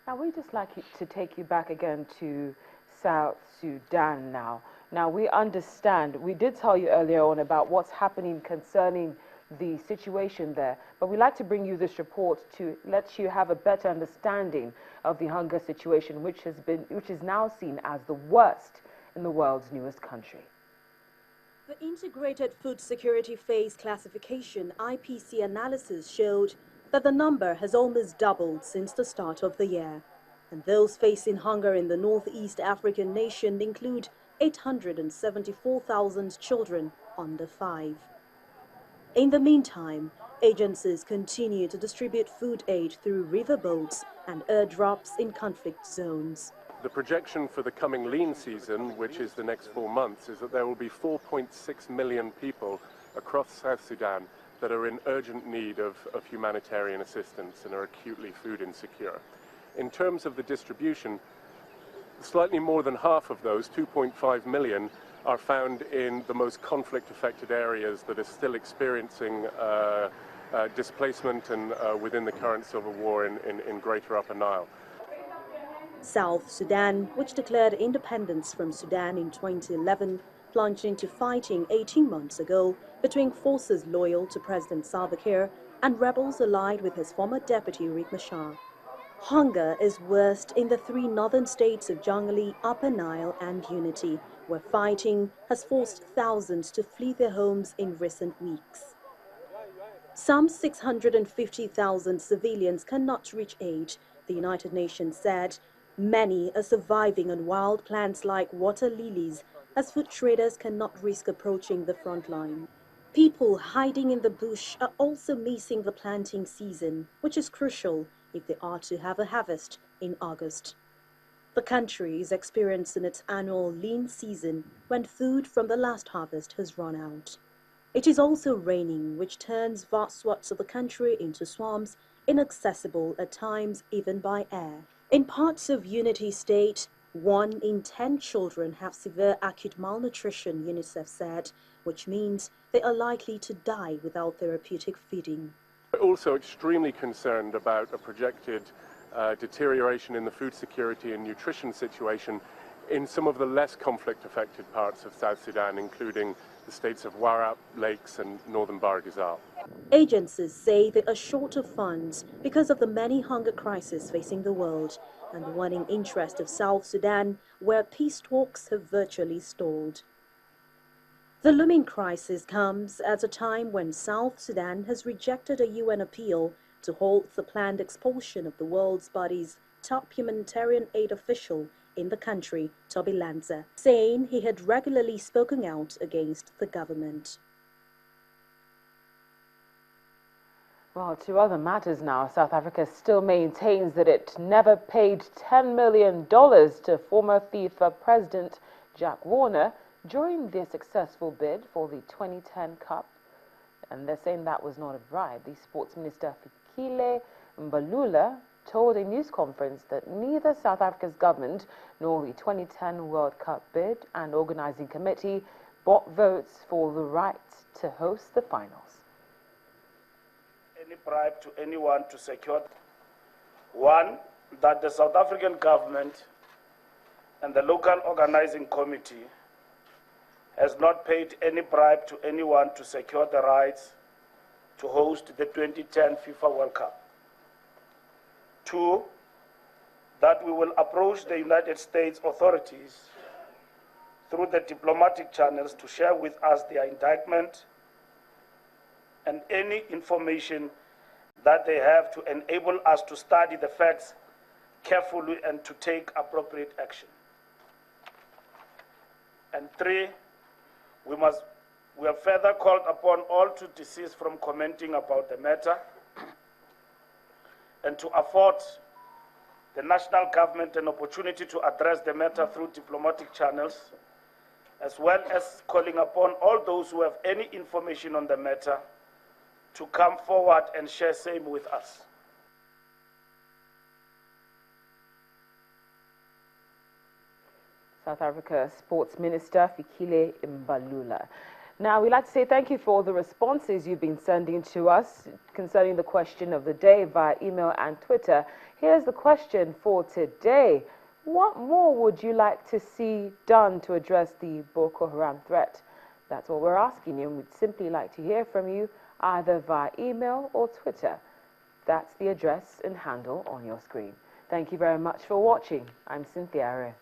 Now, we'd just like to take you back again to South Sudan now. Now, we understand, we did tell you earlier on about what's happening concerning the situation there, but we'd like to bring you this report to let you have a better understanding of the hunger situation, which is now seen as the worst in the world's newest country. The Integrated Food Security Phase Classification (IPC) analysis showed that the number has almost doubled since the start of the year, and those facing hunger in the Northeast African nation include 874,000 children under 5. In the meantime, agencies continue to distribute food aid through riverboats and airdrops in conflict zones. The projection for the coming lean season, which is the next 4 months, is that there will be 4.6 million people across South Sudan that are in urgent need of humanitarian assistance and are acutely food insecure. In terms of the distribution, slightly more than half of those, 2.5 million, are found in the most conflict-affected areas that are still experiencing displacement and within the current civil war in Greater Upper Nile. South Sudan, which declared independence from Sudan in 2011, plunged into fighting 18 months ago between forces loyal to President Salva Kiir and rebels allied with his former deputy Riek Machar. Hunger is worst in the 3 northern states of Jonglei, Upper Nile and Unity, where fighting has forced thousands to flee their homes in recent weeks. Some 650,000 civilians cannot reach aid, the United Nations said. Many are surviving on wild plants like water lilies, as food traders cannot risk approaching the front line. People hiding in the bush are also missing the planting season, which is crucial if they are to have a harvest in August. The country is experiencing its annual lean season when food from the last harvest has run out. It is also raining, which turns vast swaths of the country into swamps, inaccessible at times even by air. In parts of Unity State, 1 in 10 children have severe acute malnutrition, UNICEF said, which means they are likely to die without therapeutic feeding. We're also extremely concerned about a projected deterioration in the food security and nutrition situation in some of the less conflict-affected parts of South Sudan, including the states of Warrap, Lakes and northern Bahr Ghazal. Agencies say they are short of funds because of the many hunger crises facing the world and the waning interest of South Sudan, where peace talks have virtually stalled. The looming crisis comes at a time when South Sudan has rejected a UN appeal to halt the planned expulsion of the world's body's top humanitarian aid official in the country, Toby Lanza, saying he had regularly spoken out against the government. Well, to other matters now, South Africa still maintains that it never paid $10 million to former FIFA President Jack Warner during their successful bid for the 2010 Cup. And they're saying that was not a bribe. The Sports Minister Fikile Mbalula told a news conference that neither South Africa's government nor the 2010 World Cup bid and organizing committee bought votes for the right to host the finals. Any bribe to anyone to secure, 1, that the South African government and the local organizing committee has not paid any bribe to anyone to secure the rights to host the 2010 FIFA World Cup. 2, that we will approach the United States authorities through the diplomatic channels to share with us their indictment and any information that they have to enable us to study the facts carefully and to take appropriate action. And 3, we have further called upon all to desist from commenting about the matter and to afford the national government an opportunity to address the matter through diplomatic channels, as well as calling upon all those who have any information on the matter to come forward and share same with us. South Africa Sports Minister Fikile Mbalula. Now, we'd like to say thank you for all the responses you've been sending to us concerning the question of the day via email and Twitter. Here's the question for today. What more would you like to see done to address the Boko Haram threat? That's what we're asking you, and we'd simply like to hear from you either via email or Twitter. That's the address and handle on your screen. Thank you very much for watching. I'm Cynthia Are.